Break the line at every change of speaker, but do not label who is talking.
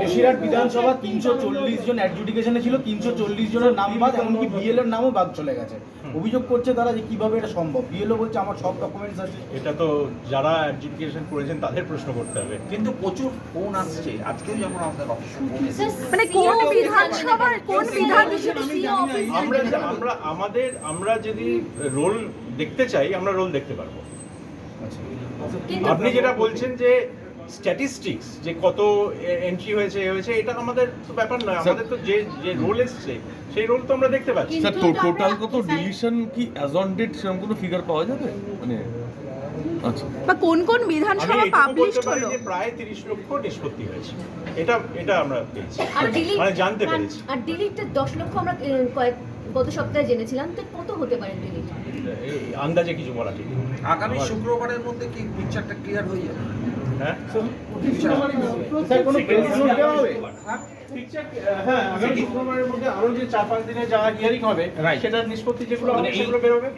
বসিরহাট বিধানসভা 340 জন অ্যাডজুডিকেশনে ছিল, 340 জনের নাম বাদ, এমনকি বিএলওর নামও বাদ চলে গেছে। অভিযোগ করছে তারা যে কিভাবে এটা সম্ভব। বিএলও বলছে আমার সব ডকুমেন্টস আছে।
এটা তো যারা অ্যাডজুডিকেশন করেছেন তাদের প্রশ্ন করতে হবে।
কিন্তু প্রচুর ফোন আসছে, আজকেও যেমন আমাদের অফিসে ফোন এসেছে।
মানে কোন বিধানসভার কোন
আমরা যদি রোল দেখতে চাই, আমরা রোল দেখতে পারবো। আপনি যেটা বলছেন যে স্ট্যাটিস্টিক্স, যে কত এন্ট্রি হয়েছে এটা আমাদের তো ব্যাপার নয়। আমাদের তো যে রোল এসছে সেই রোল তো আমরা দেখতে পাচ্ছি।
স্যার টোটাল কত ডিলিশন কি অ্যাজ অন ডেট সেরকম কোনো ফিগার পাওয়া যাবে? মানে আচ্ছা,
বা কোন কোন
আমি
বিধানসভা
এইটুকু
পাবলিশড
বলতে পারি
হলো?
যে প্রায় 30 লক্ষ নিষ্পত্তি হয়েছে। এটা আমরা পেয়েছি,
আর ডিলিট
মানে জানতে পেরেছি।
আর ডিলিটটা 10 লক্ষ আমরা গত সপ্তাহে জেনেছিলাম, তো কত হতে পারে ডিলিট?
এই আন্দাজে কিছু বলা ঠিক নেই।
আগামী শুক্রবারের মধ্যে কি পিকচারটা ক্লিয়ার হয়ে যাবে?
হ্যাঁ,
স্যার কোনো প্রেস নোট দেওয়া হবে?
হ্যাঁ, আগামী শুক্রবারের মধ্যে আরো যে 4-5 দিনের যা হিয়ারিং হবে সেটার নিষ্পত্তি যেগুলো হবে সেগুলো বেরোবে।